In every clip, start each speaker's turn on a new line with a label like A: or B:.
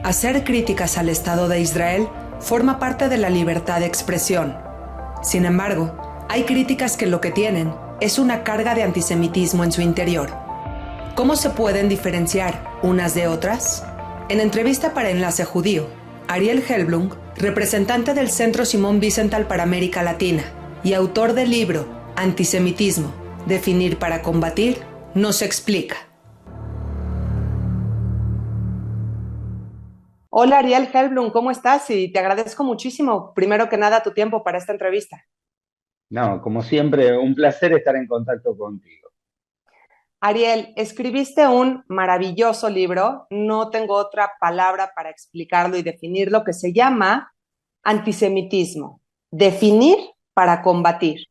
A: Hacer críticas al Estado de Israel forma parte de la libertad de expresión. Sin embargo, hay críticas que lo que tienen es una carga de antisemitismo en su interior. ¿Cómo se pueden diferenciar unas de otras? En entrevista para Enlace Judío, Ariel Helblum, representante del Centro Simón Wiesenthal para América Latina y autor del libro Antisemitismo, definir para combatir, nos explica. Hola Ariel Helblum, ¿cómo estás? Y te agradezco muchísimo, primero que nada, tu tiempo para esta entrevista.
B: No, como siempre, un placer estar en contacto contigo.
A: Ariel, escribiste un maravilloso libro, no tengo otra palabra para explicarlo y definirlo, que se llama Antisemitismo, definir para combatir.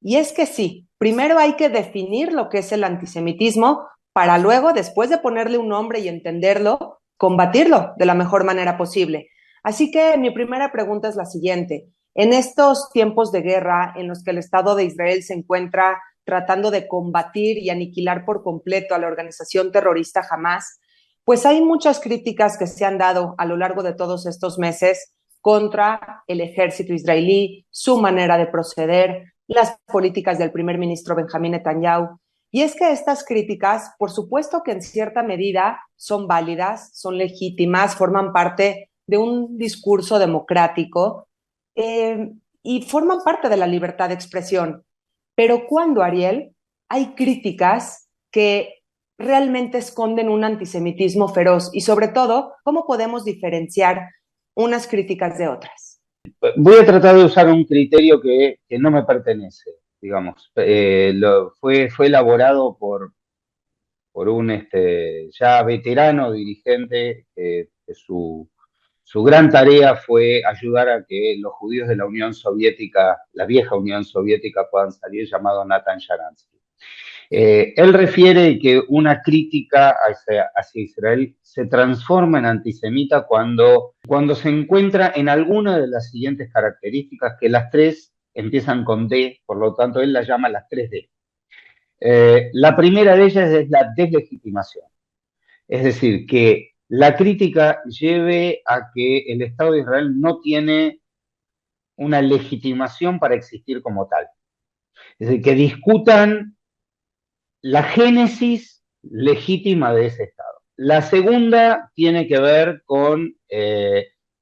A: Y es que sí, primero hay que definir lo que es el antisemitismo para luego, después de ponerle un nombre y entenderlo, combatirlo de la mejor manera posible. Así que mi primera pregunta es la siguiente. En estos tiempos de guerra en los que el Estado de Israel se encuentra tratando de combatir y aniquilar por completo a la organización terrorista Hamas, pues hay muchas críticas que se han dado a lo largo de todos estos meses contra el ejército israelí, su manera de proceder, las políticas del primer ministro Benjamín Netanyahu. Y es que estas críticas, por supuesto que en cierta medida son válidas, son legítimas, forman parte de un discurso democrático y forman parte de la libertad de expresión. Pero cuando, Ariel, hay críticas que realmente esconden un antisemitismo feroz y sobre todo, ¿cómo podemos diferenciar unas críticas de otras?
B: Voy a tratar de usar un criterio que no me pertenece, digamos. Fue elaborado por un ya veterano dirigente que su gran tarea fue ayudar a que los judíos de la Unión Soviética, la vieja Unión Soviética, puedan salir, llamado Natan Sharansky. Él refiere que una crítica hacia Israel se transforma en antisemita cuando se encuentra en alguna de las siguientes características, que las tres empiezan con D, por lo tanto él las llama las tres D. La primera de ellas es la deslegitimación, es decir, que la crítica lleve a que el Estado de Israel no tiene una legitimación para existir como tal. Es decir, que discutan la génesis legítima de ese Estado. La segunda tiene que ver con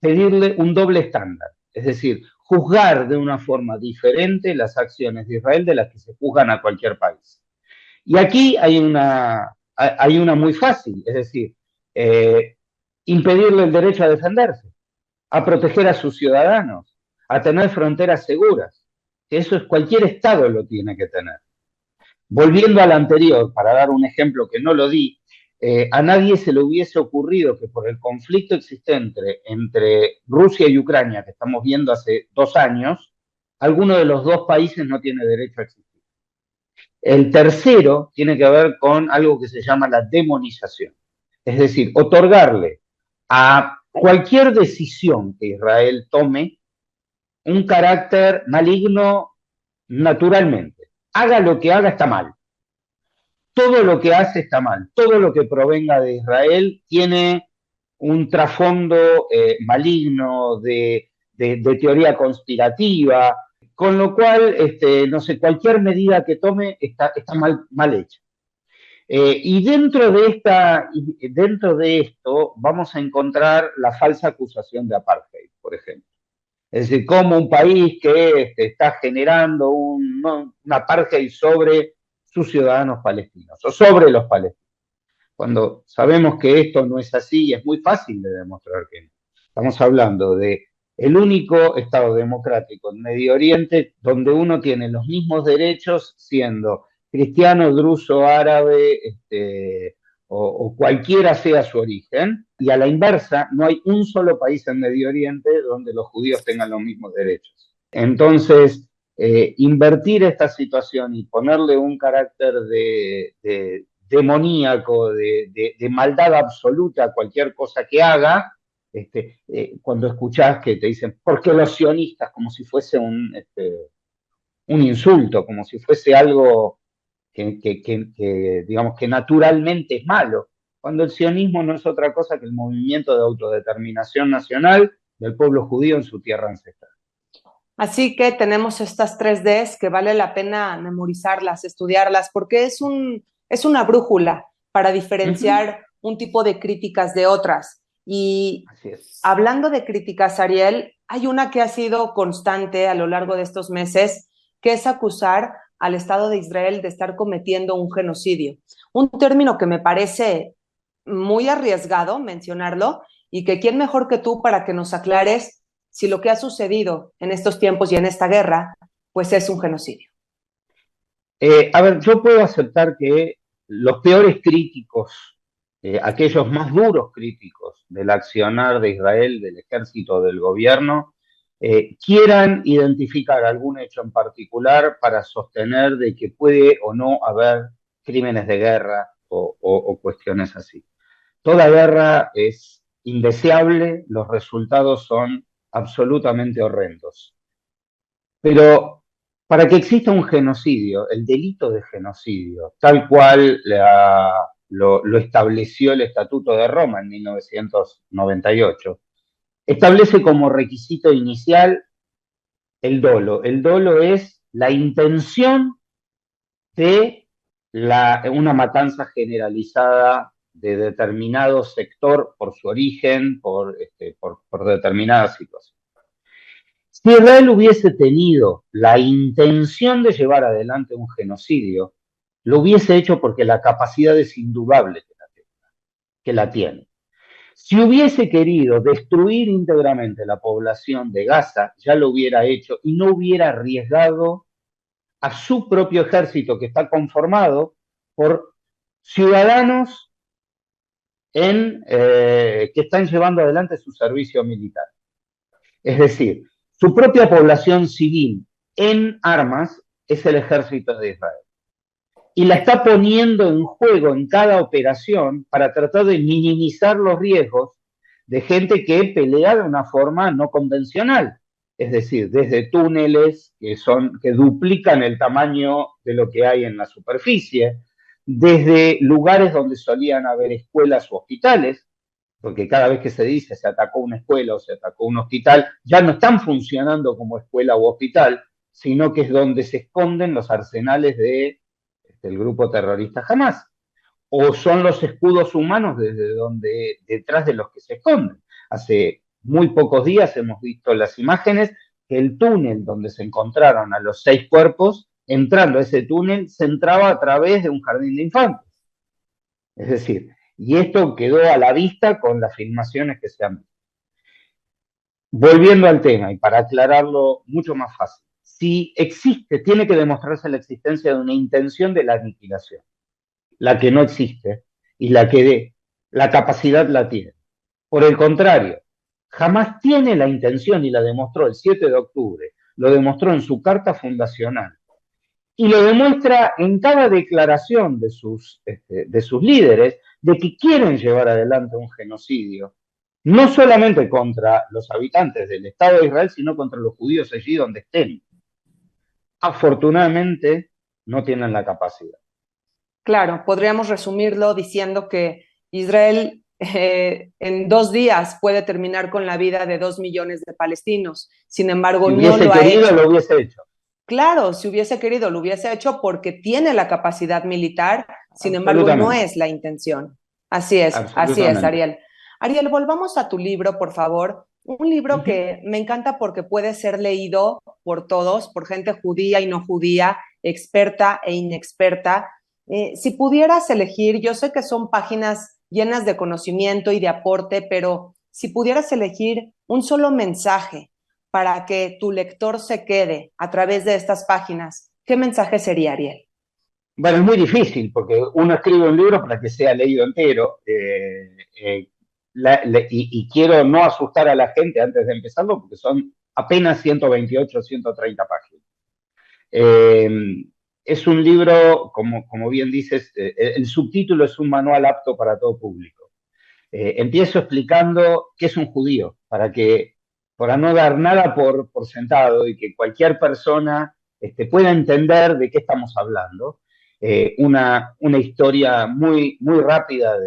B: pedirle un doble estándar, es decir, juzgar de una forma diferente las acciones de Israel de las que se juzgan a cualquier país. Y aquí hay una muy fácil, es decir, impedirle el derecho a defenderse, a proteger a sus ciudadanos, a tener fronteras seguras. Eso es cualquier Estado lo tiene que tener. Volviendo al anterior, para dar un ejemplo que no lo di, a nadie se le hubiese ocurrido que por el conflicto existente entre Rusia y Ucrania, que estamos viendo hace 2 años, alguno de los dos países no tiene derecho a existir. El tercero tiene que ver con algo que se llama la demonización, es decir, otorgarle a cualquier decisión que Israel tome un carácter maligno naturalmente. Haga lo que haga, está mal. Todo lo que hace está mal, todo lo que provenga de Israel tiene un trasfondo maligno de teoría conspirativa, con lo cual, no sé, cualquier medida que tome está mal hecha. Y dentro de esto vamos a encontrar la falsa acusación de apartheid, por ejemplo. Es decir, como un país que está generando una apartheid sobre sus ciudadanos palestinos o sobre los palestinos, cuando sabemos que esto no es así y es muy fácil de demostrar que no. Estamos hablando de el único Estado democrático en Medio Oriente donde uno tiene los mismos derechos siendo cristiano, druso, árabe, o cualquiera sea su origen, y a la inversa, no hay un solo país en Medio Oriente donde los judíos tengan los mismos derechos. Entonces, invertir esta situación y ponerle un carácter de demoníaco, de maldad absoluta a cualquier cosa que haga, cuando escuchás que te dicen, ¿por qué los sionistas? Como si fuese un insulto, como si fuese algo digamos, que naturalmente es malo. cuando el sionismo no es otra cosa que el movimiento de autodeterminación nacional del pueblo judío en su tierra ancestral.
A: Así que tenemos estas 3Ds que vale la pena memorizarlas, estudiarlas, porque es una brújula para
B: Ujú.
A: diferenciar un tipo de críticas de otras. Y
B: Así es.
A: hablando de críticas, Ariel, hay una que ha sido constante a lo largo de estos meses, que es acusar al Estado de Israel de estar cometiendo un genocidio. Un término que me parece muy arriesgado mencionarlo y que quién mejor que tú para que nos aclares si lo que ha sucedido en estos tiempos y en esta guerra, pues es un genocidio.
B: A ver, yo puedo aceptar que los peores críticos, aquellos más duros críticos del accionar de Israel, del ejército, del gobierno, quieran identificar algún hecho en particular para sostener de que puede o no haber crímenes de guerra o cuestiones así. Toda guerra es indeseable, los resultados son absolutamente horrendos. Pero para que exista un genocidio, el delito de genocidio, tal cual lo estableció el Estatuto de Roma en 1998, establece como requisito inicial el dolo. El dolo es la intención de una matanza generalizada de determinado sector por su origen, por determinada situación. Si Israel hubiese tenido la intención de llevar adelante un genocidio, lo hubiese hecho porque la capacidad es indudable que la tiene. Si hubiese querido destruir íntegramente la población de Gaza, ya lo hubiera hecho y no hubiera arriesgado a su propio ejército, que está conformado por ciudadanos que están llevando adelante su servicio militar. Es decir, su propia población civil en armas es el ejército de Israel. Y la está poniendo en juego en cada operación para tratar de minimizar los riesgos de gente que pelea de una forma no convencional. Es decir, desde túneles que duplican el tamaño de lo que hay en la superficie, desde lugares donde solían haber escuelas u hospitales, porque cada vez que se dice se atacó una escuela o se atacó un hospital, ya no están funcionando como escuela u hospital, sino que es donde se esconden los arsenales del grupo terrorista Hamas, o son los escudos humanos detrás de los que se esconden. Hace muy pocos días hemos visto las imágenes que el túnel donde se encontraron a los 6 cuerpos, entrando a ese túnel, se entraba a través de un jardín de infantes. Es decir, y esto quedó a la vista con las filmaciones que se han visto. Volviendo al tema, y para aclararlo mucho más fácil, si existe, tiene que demostrarse la existencia de una intención de la aniquilación, la que no existe y la capacidad la tiene. Por el contrario, jamás tiene la intención y la demostró el 7 de octubre, lo demostró en su carta fundacional y lo demuestra en cada declaración de sus líderes de que quieren llevar adelante un genocidio, no solamente contra los habitantes del Estado de Israel, sino contra los judíos allí donde estén. Afortunadamente, no tienen la capacidad.
A: Claro, podríamos resumirlo diciendo que Israel en 2 días puede terminar con la vida de 2 millones de palestinos. Sin embargo,
B: Si
A: no
B: hubiese
A: lo ha
B: querido,
A: hecho.
B: lo hubiese hecho.
A: Claro, si hubiese querido, lo hubiese hecho porque tiene la capacidad militar, sin embargo, no
B: Absolutamente,
A: es la intención. Así es,
B: absolutamente.
A: Ariel. Ariel, volvamos a tu libro, por favor. Un
B: Uh
A: libro
B: -huh.
A: que me encanta porque puede ser leído por todos, por gente judía y no judía, experta e inexperta. Si pudieras elegir, yo sé que son páginas llenas de conocimiento y de aporte, pero si pudieras elegir un solo mensaje para que tu lector se quede a través de estas páginas, ¿qué mensaje sería, Ariel?
B: Bueno, es muy difícil porque uno escribe un libro para que sea leído entero y quiero no asustar a la gente antes de empezarlo porque son apenas 128 o 130 páginas. Eh, es un libro, como bien dices, el subtítulo es un manual apto para todo público. Empiezo explicando qué es un judío, para no dar nada por sentado y que cualquier persona pueda entender de qué estamos hablando. Una historia muy, muy rápida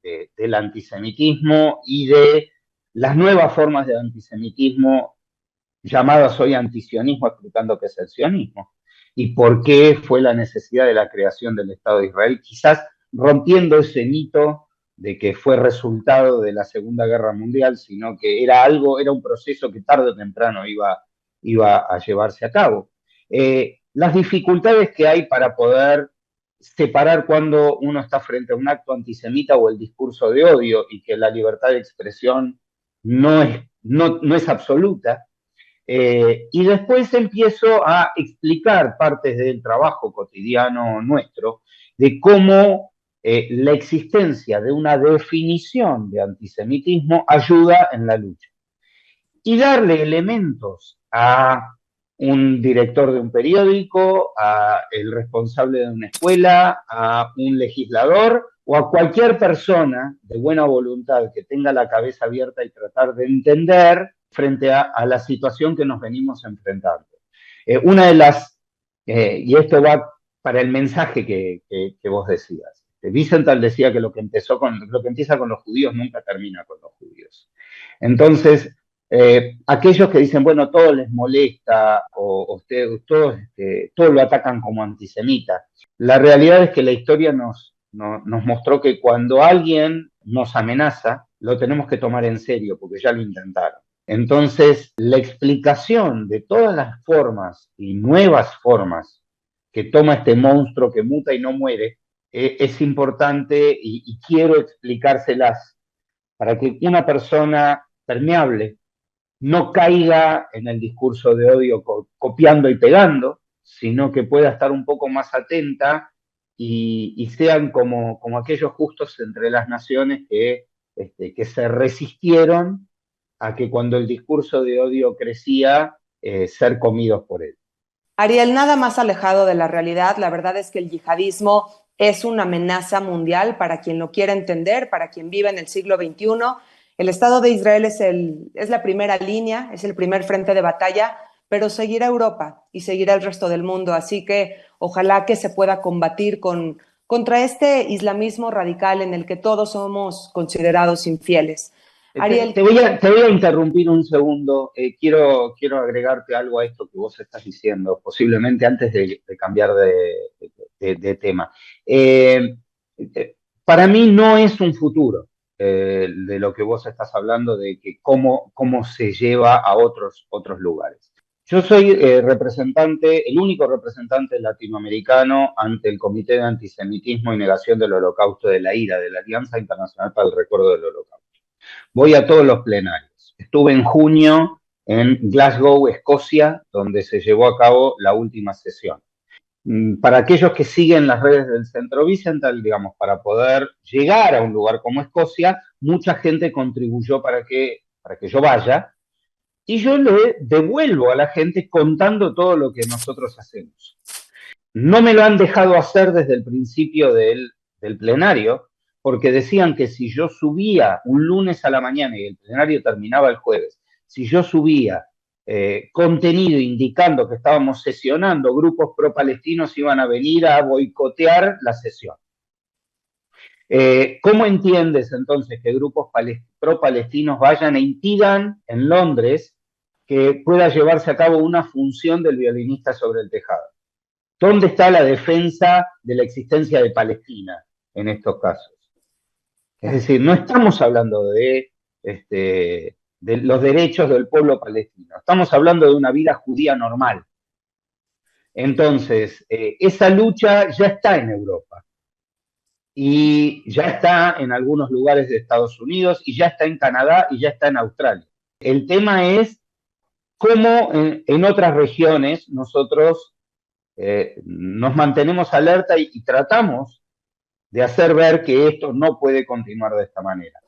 B: del antisemitismo y de las nuevas formas de antisemitismo llamadas hoy antisionismo, explicando qué es el sionismo y por qué fue la necesidad de la creación del Estado de Israel, quizás rompiendo ese mito de que fue resultado de la Segunda Guerra Mundial, sino que era un proceso que tarde o temprano iba a llevarse a cabo. Las dificultades que hay para poder separar cuando uno está frente a un acto antisemita o el discurso de odio y que la libertad de expresión no es absoluta. Y después empiezo a explicar partes del trabajo cotidiano nuestro de cómo la existencia de una definición de antisemitismo ayuda en la lucha. Y darle elementos a un director de un periódico, a el responsable de una escuela, a un legislador o a cualquier persona de buena voluntad que tenga la cabeza abierta y tratar de entender frente a la situación que nos venimos enfrentando. Una de las, y esto va para el mensaje que vos decías. Wiesenthal decía que lo que empieza con los judíos nunca termina con los judíos. Entonces, aquellos que dicen, bueno, todo les molesta o todos lo atacan como antisemita. La realidad es que la historia nos mostró que cuando alguien nos amenaza, lo tenemos que tomar en serio porque ya lo intentaron. Entonces, la explicación de todas las formas y nuevas formas que toma este monstruo que muta y no muere es importante y quiero explicárselas para que una persona permeable no caiga en el discurso de odio copiando y pegando, sino que pueda estar un poco más atenta y sean como aquellos justos entre las naciones que se resistieron a que cuando el discurso de odio crecía, ser comidos por él.
A: Ariel, nada más alejado de la realidad, la verdad es que el yihadismo es una amenaza mundial para quien lo quiera entender, para quien vive en el siglo XXI. El Estado de Israel es la primera línea, es el primer frente de batalla, pero seguirá Europa y seguirá el resto del mundo. Así que ojalá que se pueda combatir contra este islamismo radical en el que todos somos considerados infieles. Ariel,
B: te voy a interrumpir un segundo. Quiero agregarte algo a esto que vos estás diciendo, posiblemente antes de cambiar de tema. Para mí no es un futuro de lo que vos estás hablando, de que cómo se lleva a otros lugares. Yo soy el único representante latinoamericano ante el Comité de Antisemitismo y Negación del Holocausto de la IRA, de la Alianza Internacional para el Recuerdo del Holocausto. Voy a todos los plenarios. Estuve en junio en Glasgow, Escocia, donde se llevó a cabo la última sesión. Para aquellos que siguen las redes del Centro Wiesenthal, digamos, para poder llegar a un lugar como Escocia, mucha gente contribuyó para que yo vaya, y yo le devuelvo a la gente contando todo lo que nosotros hacemos. No me lo han dejado hacer desde el principio del plenario, porque decían que si yo subía un lunes a la mañana y el plenario terminaba el jueves, si yo subía contenido indicando que estábamos sesionando, grupos pro-palestinos iban a venir a boicotear la sesión. ¿Cómo entiendes entonces que grupos pro-palestinos vayan e impidan en Londres que pueda llevarse a cabo una función del violinista sobre el tejado? ¿Dónde está la defensa de la existencia de Palestina en estos casos? Es decir, no estamos hablando de los derechos del pueblo palestino, estamos hablando de una vida judía normal. Entonces, esa lucha ya está en Europa y ya está en algunos lugares de Estados Unidos y ya está en Canadá y ya está en Australia. El tema es cómo en otras regiones nosotros nos mantenemos alerta y tratamos de hacer ver que esto no puede continuar de esta manera.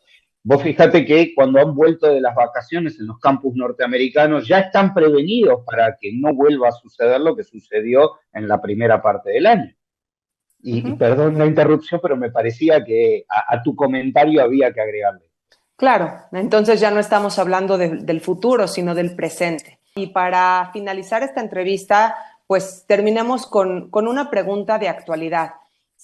B: Vos fíjate que cuando han vuelto de las vacaciones en los campus norteamericanos ya están prevenidos para que no vuelva a suceder lo que sucedió en la primera parte del año. Y perdón la interrupción, pero me parecía que a tu comentario había que agregarle.
A: Claro, entonces ya no estamos hablando del futuro, sino del presente. Y para finalizar esta entrevista, pues terminemos con una pregunta de actualidad.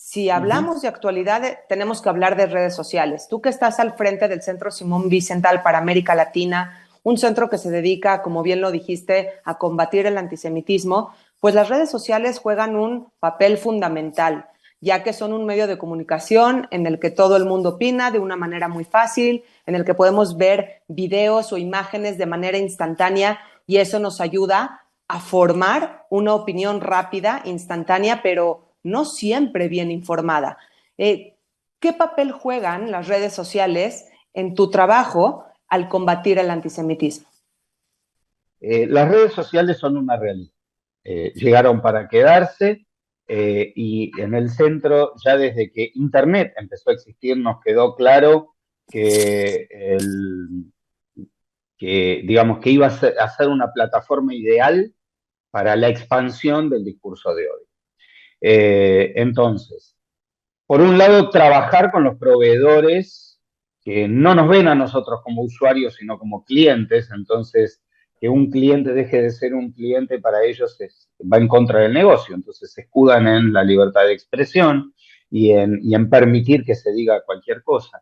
A: Si
B: Ujú.
A: hablamos de actualidad, tenemos que hablar de redes sociales. Tú que estás al frente del Centro Simón Vicental para América Latina, un centro que se dedica, como bien lo dijiste, a combatir el antisemitismo, pues las redes sociales juegan un papel fundamental, ya que son un medio de comunicación en el que todo el mundo opina de una manera muy fácil, en el que podemos ver videos o imágenes de manera instantánea y eso nos ayuda a formar una opinión rápida, instantánea, pero no siempre bien informada. ¿Qué papel juegan las redes sociales en tu trabajo al combatir el antisemitismo?
B: Las redes sociales son una realidad. Llegaron para quedarse y en el centro, ya desde que Internet empezó a existir, nos quedó claro que, digamos, que iba a ser una plataforma ideal para la expansión del discurso de odio. Entonces, por un lado, trabajar con los proveedores que no nos ven a nosotros como usuarios, sino como clientes. Entonces, que un cliente deje de ser un cliente para ellos va en contra del negocio. Entonces, se escudan en la libertad de expresión y en permitir que se diga cualquier cosa.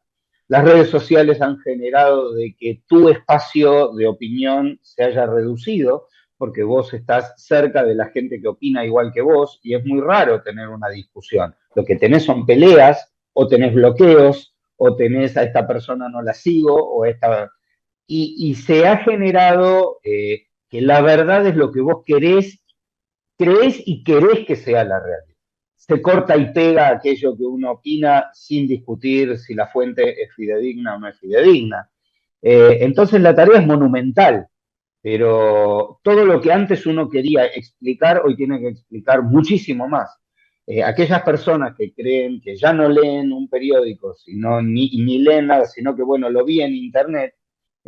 B: Las redes sociales han generado de que tu espacio de opinión se haya reducido porque vos estás cerca de la gente que opina igual que vos y es muy raro tener una discusión. Lo que tenés son peleas o tenés bloqueos o tenés a esta persona no la sigo o esta... Y se ha generado que la verdad es lo que vos querés, creés y querés que sea la realidad. Se corta y pega aquello que uno opina sin discutir si la fuente es fidedigna o no es fidedigna. Entonces la tarea es monumental, pero todo lo que antes uno quería explicar, hoy tiene que explicar muchísimo más. Aquellas personas que creen que ya no leen un periódico, sino ni leen nada, sino que, bueno, lo vi en internet,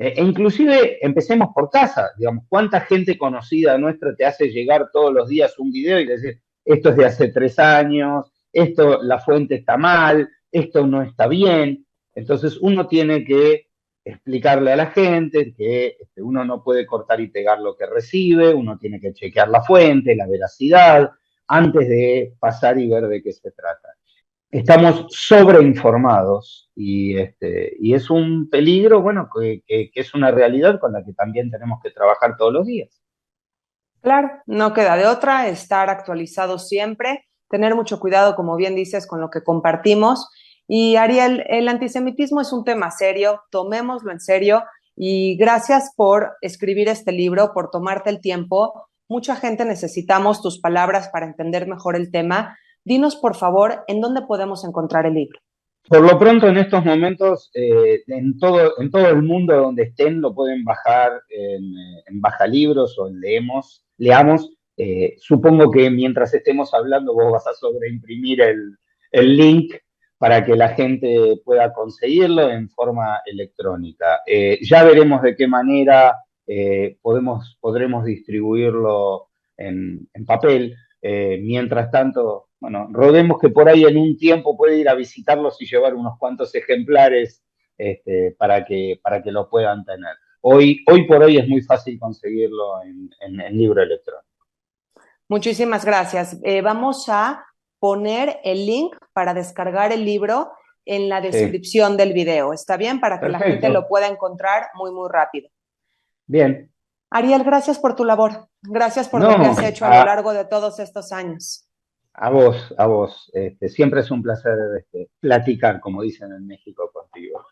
B: e inclusive empecemos por casa, digamos, ¿cuánta gente conocida nuestra te hace llegar todos los días un video y decir, esto es de hace 3 años, esto, la fuente está mal, esto no está bien? Entonces uno tiene que explicarle a la gente que uno no puede cortar y pegar lo que recibe, uno tiene que chequear la fuente, la veracidad, antes de pasar y ver de qué se trata. Estamos sobreinformados y es un peligro, bueno, que es una realidad con la que también tenemos que trabajar todos los días.
A: Claro, no queda de otra, estar actualizado siempre, tener mucho cuidado, como bien dices, con lo que compartimos. Y Ariel, el antisemitismo es un tema serio, tomémoslo en serio y gracias por escribir este libro, por tomarte el tiempo. Mucha gente necesitamos tus palabras para entender mejor el tema. Dinos, por favor, ¿en dónde podemos encontrar el libro?
B: Por lo pronto, en estos momentos, en todo el mundo donde estén, lo pueden bajar en Bajalibros o en Leamos. Supongo que mientras estemos hablando, vos vas a sobreimprimir el link para que la gente pueda conseguirlo en forma electrónica. Ya veremos de qué manera podremos distribuirlo en papel. Mientras tanto, bueno, rodemos que por ahí en un tiempo puede ir a visitarlos y llevar unos cuantos ejemplares para que lo puedan tener. Hoy por hoy es muy fácil conseguirlo en libro electrónico.
A: Muchísimas gracias. Vamos a poner el link para descargar el libro en la
B: Sí,
A: descripción del video. ¿Está bien? Para que la gente lo
B: perfecto.
A: pueda encontrar muy, muy rápido.
B: Bien.
A: Ariel, gracias por tu labor. Gracias por lo que has
B: No,
A: hecho a lo largo de todos estos años.
B: a vos, a vos. Siempre es un placer platicar, como dicen en México, contigo.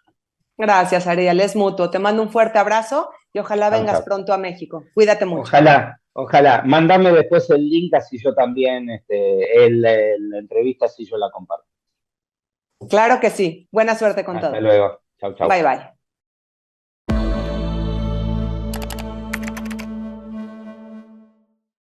A: Gracias, Ariel. Es mutuo. Te mando un fuerte abrazo y ojalá
B: Chao,
A: vengas
B: chao.
A: pronto a México. Cuídate mucho.
B: Ojalá, ojalá. Mándame después el link, así yo también, la entrevista, así yo la comparto.
A: Claro que sí. Buena suerte con
B: Hasta
A: todo.
B: luego. Chau, chau.
A: Bye, bye.